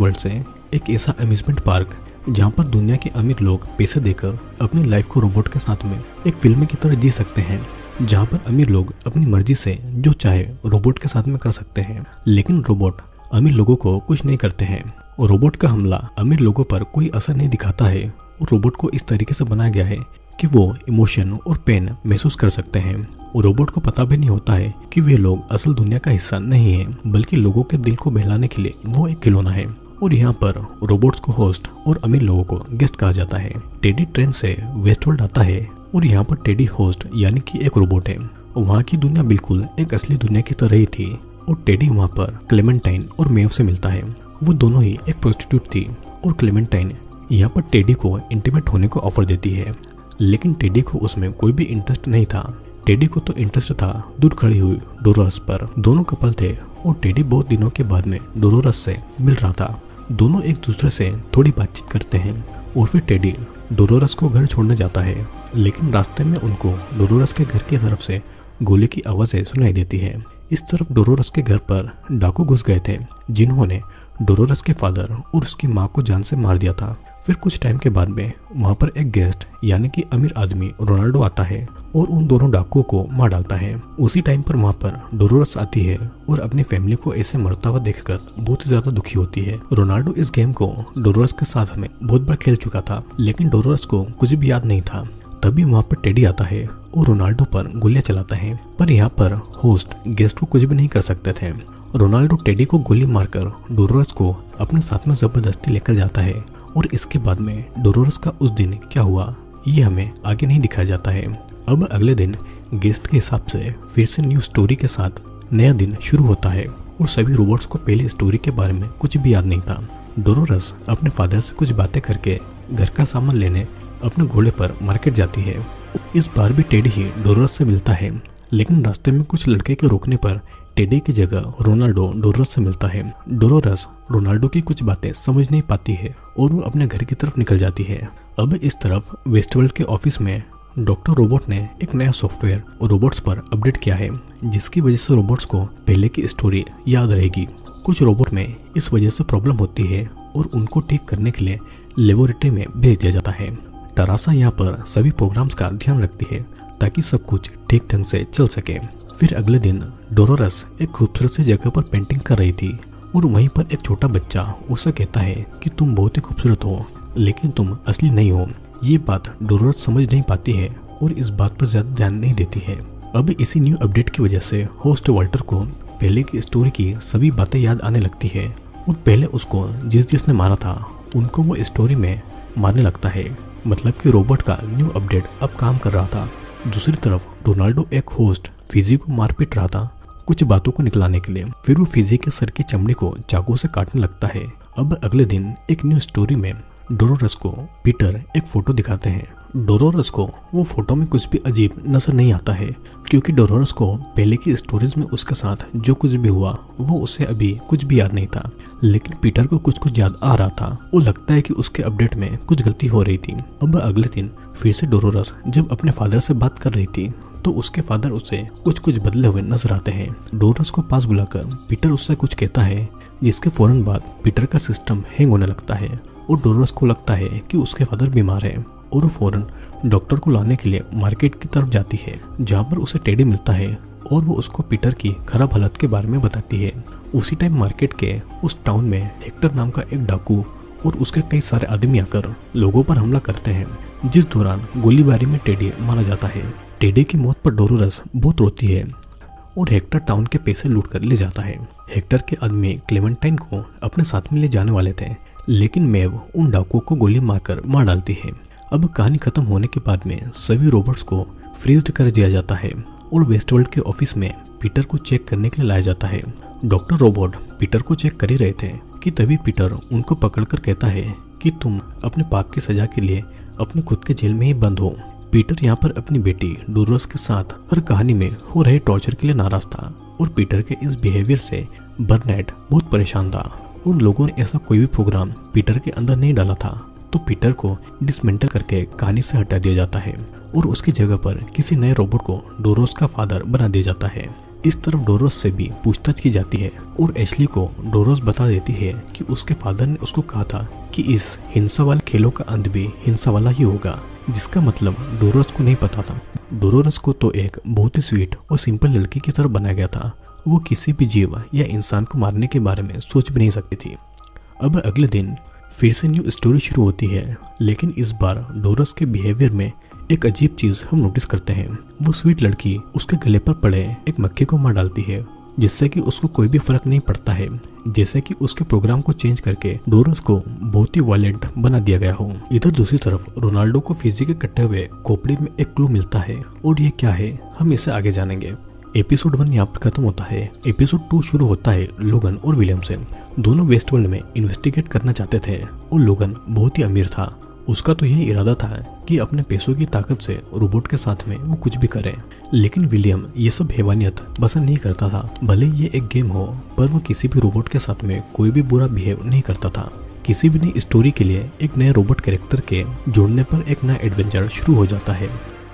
World से एक ऐसा अम्यूजमेंट पार्क जहाँ पर दुनिया के अमीर लोग पैसे देकर अपनी लाइफ को रोबोट के साथ में एक फिल्म की तरह जी सकते हैं, जहाँ पर अमीर लोग अपनी मर्जी से जो चाहे रोबोट के साथ में कर सकते हैं। लेकिन रोबोट अमीर लोगों को कुछ नहीं करते हैं। रोबोट का हमला अमीर लोगों पर कोई असर नहीं दिखाता है और रोबोट को इस तरीके से बनाया गया है कि वो इमोशन और पेन महसूस कर सकते हैं। रोबोट को पता भी नहीं होता है कि वे लोग असल दुनिया का हिस्सा नहीं है, बल्कि लोगों के दिल को बहलाने के लिए वो एक खिलौना है। और यहाँ पर रोबोट्स को होस्ट और अमीर लोगों को गेस्ट कहा जाता है। टेडी ट्रेन से वेस्टवर्ल्ड आता है और यहाँ पर टेडी होस्ट यानी कि एक रोबोट है। वहाँ की दुनिया बिल्कुल एक असली दुनिया की तरह ही थी और टेडी वहाँ पर क्लेमेंटाइन और मेव से मिलता है। वो दोनों ही एक प्रोस्टिट्यूट थी और क्लेमेंटाइन यहाँ पर टेडी को इंटीमेट होने को ऑफर देती है, लेकिन टेडी को उसमें कोई भी इंटरेस्ट नहीं था। टेडी को तो इंटरेस्ट था दूर खड़ी हुई डोलोरस पर। दोनों कपल थे और टेडी बहुत दिनों के बाद में डोलोरस से मिल रहा था। दोनों एक दूसरे से थोड़ी बातचीत करते हैं और फिर टेडी डोलोरस को घर छोड़ने जाता है, लेकिन रास्ते में उनको डोलोरस के घर की तरफ से गोली की आवाज़ें सुनाई देती है। इस तरफ डोलोरस के घर पर डाकू घुस गए थे, जिन्होंने डोलोरस के फादर और उसकी माँ को जान से मार दिया था। फिर कुछ टाइम के बाद में वहाँ पर एक गेस्ट यानी कि अमीर आदमी रोनाल्डो आता है और उन दोनों डाकुओं को मार डालता है। उसी टाइम पर वहाँ पर डोलोरस आती है और अपनी फैमिली को ऐसे मरता हुआ देखकर बहुत ज्यादा दुखी होती है। रोनाल्डो इस गेम को डोलोरस के साथ में बहुत बार खेल चुका था, लेकिन डोलोरस को कुछ भी याद नहीं था। तभी वहाँ पर टेडी आता है और रोनाल्डो पर गोलियां चलाता है, पर यहाँ पर होस्ट गेस्ट को कुछ भी नहीं कर सकते थे। रोनाल्डो टेडी को गोली मारकर डोलोरस को अपने साथ में जबरदस्ती लेकर जाता है और इसके बाद में डोलोरस का उस दिन क्या हुआ ये हमें आगे नहीं दिखाया जाता है। अब अगले दिन गेस्ट के हिसाब से फिर से न्यू स्टोरी के साथ नया दिन शुरू होता है और सभी रोबोट्स को पहली स्टोरी के बारे में कुछ भी याद नहीं था। डोलोरस अपने फादर से कुछ बातें करके घर का सामान लेने अपने घोड़े पर मार्केट जाती है। इस बार भी टेडी ही डोलोरस से मिलता है, लेकिन रास्ते में कुछ लड़के के रोकने पर टेडी की जगह रोनाल्डो डोलोरस से मिलता है। डोलोरस रोनाल्डो की कुछ बातें समझ नहीं पाती है और वो अपने घर की तरफ निकल जाती है। अब इस तरफ वेस्टवर्ल्ड के ऑफिस में डॉक्टर रोबोट ने एक नया सॉफ्टवेयर रोबोट्स पर अपडेट किया है, जिसकी वजह से रोबोट्स को पहले की स्टोरी याद रहेगी। कुछ रोबोट में इस वजह से प्रॉब्लम होती है और उनको ठीक करने के लिए लेबोरेटरी में भेज दिया जाता है। टरासा यहाँ पर सभी प्रोग्राम्स का ध्यान रखती है ताकि सब कुछ ठीक ढंग से चल सके। फिर अगले दिन डोलोरस एक खूबसूरत सी जगह पर पेंटिंग कर रही थी और वहीं पर एक छोटा बच्चा उससे कहता है कि तुम बहुत ही खूबसूरत हो, लेकिन तुम असली नहीं हो। ये बात डोलोरस समझ नहीं पाती है और इस बात पर ज्यादा ध्यान नहीं देती है। अब इसी न्यू अपडेट की वजह से होस्ट वाल्टर को पहले की स्टोरी की सभी बातें याद आने लगती है और पहले उसको जिसने मारा था उनको वो स्टोरी में मारने लगता है। मतलब कि रोबोट का न्यू अपडेट अब काम कर रहा था। दूसरी तरफ रोनाल्डो एक होस्ट फिजी को मार पीट रहा था कुछ बातों को निकलाने के लिए। फिर वो फिजी के सर की चमड़ी को चाकू से काटने लगता है। अब अगले दिन एक न्यू स्टोरी में डोलोरस को पीटर एक फोटो दिखाते हैं। डोलोरस को वो फोटो में कुछ भी अजीब नजर नहीं आता है, क्योंकि डोलोरस को पहले की स्टोरीज में उसके साथ जो कुछ भी हुआ वो उसे अभी कुछ भी याद नहीं था। लेकिन पीटर को कुछ याद आ रहा था। वो लगता है कि उसके अपडेट में कुछ गलती हो रही थी। अब अगले दिन फिर से डोलोरस जब अपने फादर से बात कर रही थी तो उसके फादर उसे कुछ बदले हुए नजर आते हैं। डोलोरस को पास बुलाकर पीटर उससे कुछ कहता है, जिसके फौरन बाद पीटर का सिस्टम हैंग होने लगता है और डोलोरस को लगता है कि उसके फादर बीमार है और वो फौरन डॉक्टर को लाने के लिए मार्केट की तरफ जाती है, जहाँ पर उसे टेडी मिलता है और वो उसको पीटर की खराब हालत के बारे में बताती है। उसी टाइम मार्केट के उस टाउन में हेक्टर नाम का एक डाकू और उसके कई सारे आदमी आकर लोगों पर हमला करते हैं, जिस दौरान गोलीबारी में टेडी मारा जाता है। टेडी की मौत पर डोलोरस बहुत रोती है और हेक्टर टाउन के पैसे लूट कर ले जाता है। हेक्टर के आदमी क्लेमेंटाइन को अपने साथ में ले जाने वाले थे, लेकिन मेव उन डाकुओं को गोली मारकर मार डालती है। अब कहानी खत्म होने के बाद में सभी रोबोट्स को फ्रीज कर दिया जाता है और वेस्टवर्ल्ड के ऑफिस में पीटर को चेक करने के लिए लाया जाता है। डॉक्टर रोबोट पीटर को चेक कर ही रहे थे कि तभी पीटर उनको पकड़कर कहता है कि तुम अपने पाप की सजा के लिए अपने खुद के जेल में ही बंद हो। पीटर यहाँ पर अपनी बेटी डोलोरस के साथ हर कहानी में हो रहे टॉर्चर के लिए नाराज था और पीटर के इस बिहेवियर से बर्नैट बहुत परेशान था। उन लोगों ने ऐसा कोई भी प्रोग्राम पीटर के अंदर नहीं डाला था, तो पीटर को डिसमेंटल करके कहानी से हटा दिया जाता है और उसकी जगह पर किसी नए रोबोट को डोलोरस का फादर बना दिया जाता है। इस तरफ डोरोस से भी पूछताछ की जाती है और एशली को डोरोस बता देती है कि उसके फादर ने उसको कहा था कि इस हिंसा वाले खेलों का अंत भी हिंसा वाला ही होगा, जिसका मतलब डोरोस को नहीं पता था। डोरोस को तो एक बहुत ही स्वीट और सिंपल लड़की की तरह बनाया गया था। वो किसी भी जीव या इंसान को मारने के बारे में सोच भी नहीं सकती थी। अब अगले दिन फिर से न्यू स्टोरी शुरू होती है, लेकिन इस बार डोरोस के बिहेवियर में एक अजीब चीज हम नोटिस करते हैं। वो स्वीट लड़की उसके गले पर पड़े एक मक्खी को मार डालती है, जिससे कि उसको कोई भी फर्क नहीं पड़ता है, जैसे कि उसके प्रोग्राम को चेंज करके डोरोस को बहुत ही वायलेंट बना दिया गया हो। इधर दूसरी तरफ रोनाल्डो को फिजी के कटे हुए खोपड़ी में एक क्लू मिलता है, और ये क्या है हम इसे आगे जानेंगे। एपिसोड 1 यहाँ पर खत्म होता है। एपिसोड 2 शुरू होता है लोगन और विलियम से। दोनों वेस्ट वर्ल्ड में इन्वेस्टिगेट करना चाहते थे और लोगन बहुत ही अमीर था। उसका तो यही इरादा था कि अपने पैसों की ताकत से रोबोट के साथ में वो कुछ भी करे, लेकिन विलियम ये सब हैवानियत पसंद नहीं करता था। भले ये एक गेम हो, पर वो किसी भी रोबोट के साथ में कोई भी बुरा बिहेव नहीं करता था। किसी भी नई स्टोरी के लिए एक नए रोबोट कैरेक्टर के जोड़ने पर एक नया एडवेंचर शुरू हो जाता है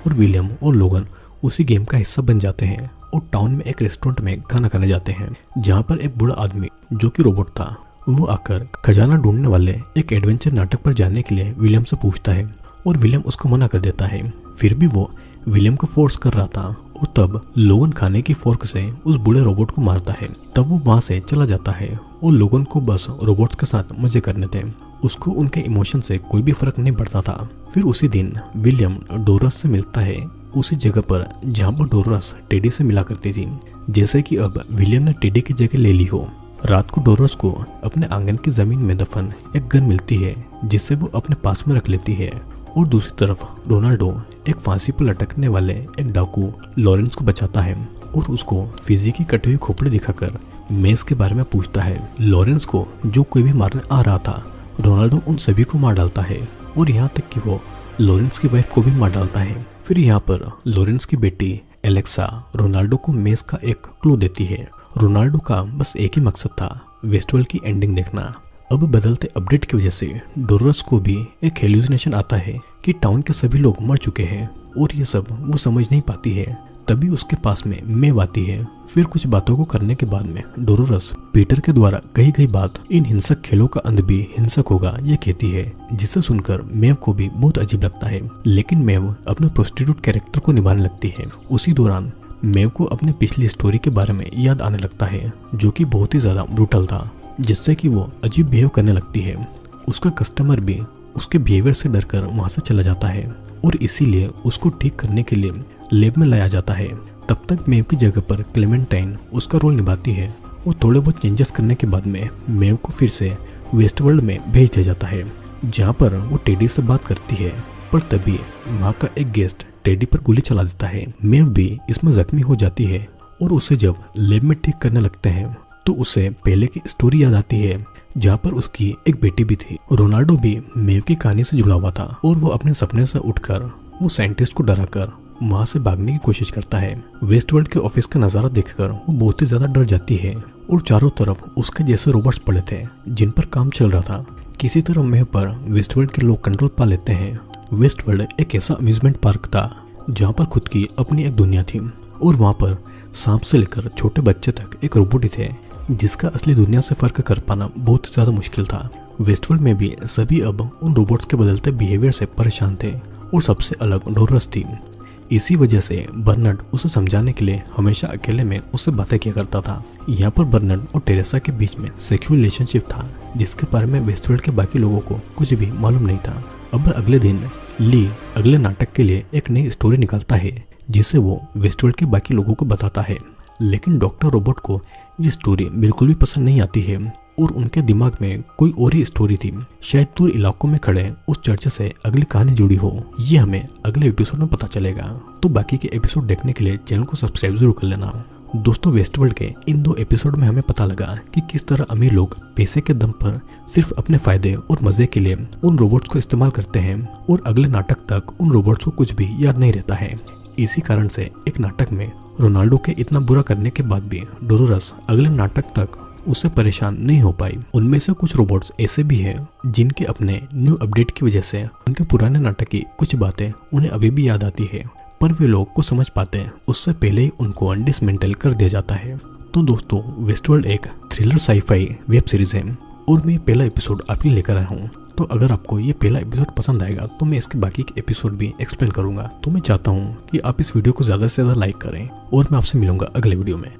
और विलियम और लोगन उसी गेम का हिस्सा बन जाते हैं और टाउन में एक रेस्टोरेंट में खाना खाने जाते हैं, जहाँ पर एक बूढ़ा आदमी जो कि रोबोट था वो आकर खजाना ढूंढने वाले एक एडवेंचर नाटक पर जाने के लिए विलियम से पूछता है और विलियम उसको मना कर देता है। फिर भी वो विलियम को फोर्स कर रहा था और तब लोगन खाने की फोर्क से उस बूढ़े रोबोट को मारता है। तब वो वहां से चला जाता है और लोगन को बस रोबोट्स के साथ मजे करने थे। उसको उनके इमोशन से कोई भी फर्क नहीं पड़ता था। फिर उसी दिन विलियम डोरस से मिलता है, उसी जगह पर जहाँ पर डोरस टेडी से मिला करती थी। जैसे कि अब विलियम ने टेडी की जगह ले ली हो। रात को डोरस को अपने आंगन की जमीन में दफन एक गन मिलती है, जिससे वो अपने पास में रख लेती है। और दूसरी तरफ रोनाल्डो एक फांसी पर लटकने वाले एक डाकू लॉरेंस को बचाता है और उसको फिजी की कटी हुई खोपड़ी दिखाकर मेस के बारे में पूछता है। लॉरेंस को जो कोई भी मारने आ रहा था, रोनाल्डो उन सभी को मार डालता है और यहाँ तक कि वो लॉरेंस की वाइफ को भी मार डालता है। फिर यहाँ पर लॉरेंस की बेटी एलेक्सा रोनाल्डो को मेस का एक क्लू देती है। रोनाल्डो का बस एक ही मकसद था, वेस्टवर्ल्ड की एंडिंग देखना। अब बदलते अपडेट की वजह से डोरस को भी एक हेलुसिनेशन आता है कि टाउन के सभी लोग मर चुके हैं और ये सब वो समझ नहीं पाती है। तभी उसके पास में मेव आती है। फिर कुछ बातों को करने के बाद में डोरस पीटर के द्वारा कही गई बात इन हिंसक खेलों का अंत भी हिंसक होगा ये कहती है, जिसे सुनकर मेव को भी बहुत अजीब लगता है। लेकिन मेव अपने प्रोस्टिट्यूट कैरेक्टर को निभाने लगती है। उसी दौरान मेव को अपने पिछली स्टोरी के बारे में याद आने लगता है, जो कि बहुत ही ज्यादा ब्रूटल था, जिससे कि वो अजीब बिहेव करने लगती है। उसका कस्टमर भी उसके बिहेवियर से डरकर वहां से चला जाता है और इसीलिए उसको ठीक करने के लिए लैब में लाया जाता है। तब तक मेव की जगह पर क्लेमेंटाइन उसका रोल निभाती है और थोड़े बहुत चेंजेस करने के बाद में मेव को फिर से वेस्टवर्ल्ड में भेज दिया जाता है, जहाँ पर वो टेडी से बात करती है। पर तभी वहाँ का एक गेस्ट टेडी पर गोली चला देता है। मेव भी इसमें जख्मी हो जाती है और उसे जब लैब में ठीक करने लगते हैं तो उसे पहले की स्टोरी याद आती है, जहाँ पर उसकी एक बेटी भी थी। रोनाल्डो भी मेव की कहानी से जुड़ा हुआ था और वो अपने सपने से उठकर वो साइंटिस्ट को डराकर वहाँ से भागने की कोशिश करता है। वेस्टवर्ल्ड के ऑफिस का नजारा देखकर वो बहुत ही ज्यादा डर जाती है और चारों तरफ उसके जैसे रोबोट्स पड़े थे जिन पर काम चल रहा था। किसी तरह मेव पर वेस्टवर्ल्ड के लोग कंट्रोल पा लेते हैं। वेस्टवर्ल्ड एक ऐसा अम्यूजमेंट पार्क था जहाँ पर खुद की अपनी एक दुनिया थी और वहाँ पर सांप से लेकर छोटे बच्चे तक एक रोबोट ही थे, जिसका असली दुनिया से फर्क कर पाना बहुत ज्यादा मुश्किल था। वेस्टवर्ल्ड में भी सभी अब उन रोबोट्स के बदलते बिहेवियर से परेशान थे और सबसे अलग डोरस थी। इसी वजह से बर्नार्ड उसे समझाने के लिए हमेशा अकेले में उससे बातें किया करता था। यहाँ पर बर्नार्ड और टेरेसा के बीच में सेक्सुअल रिलेशनशिप था, जिसके बारे में वेस्टवर्ल्ड के बाकी लोगों को कुछ भी मालूम नहीं था। अब अगले दिन ली अगले नाटक के लिए एक नई स्टोरी निकालता है, जिसे वो वेस्टवर्ल्ड के बाकी लोगों को बताता है। लेकिन डॉक्टर रोबोट को ये स्टोरी बिल्कुल भी पसंद नहीं आती है और उनके दिमाग में कोई और ही स्टोरी थी। शायद दूर इलाकों में खड़े उस चर्च से अगली कहानी जुड़ी हो। ये हमें अगले एपिसोड में पता चलेगा। तो बाकी के एपिसोड देखने के लिए चैनल को सब्सक्राइब जरूर कर लेना। दोस्तों, वेस्टवर्ल्ड के इन 2 एपिसोड में हमें पता लगा कि किस तरह अमीर लोग पैसे के दम पर सिर्फ अपने फायदे और मजे के लिए उन रोबोट्स को इस्तेमाल करते हैं और अगले नाटक तक उन रोबोट्स को कुछ भी याद नहीं रहता है। इसी कारण से एक नाटक में रोनाल्डो के इतना बुरा करने के बाद भी डोलोरस अगले नाटक तक उससे परेशान नहीं हो पाई। उनमें से कुछ रोबोट्स ऐसे भी हैं जिनके अपने न्यू अपडेट की वजह से उनके पुराने नाटक की कुछ बातें उन्हें अभी भी याद आती है। पर वे लोग को समझ पाते हैं उससे पहले ही उनको डिसमेंटल कर दिया जाता है। तो दोस्तों, वेस्टवर्ल्ड एक थ्रिलर साईफाई वेब सीरीज है और मैं पहला एपिसोड आपके लिए लेकर आया हूँ। तो अगर आपको ये पहला एपिसोड पसंद आएगा तो मैं इसके बाकी के एपिसोड भी एक्सप्लेन करूंगा। तो मैं चाहता हूँ कि आप इस वीडियो को ज्यादा से ज्यादा लाइक करें और मैं आपसे मिलूंगा अगले वीडियो में।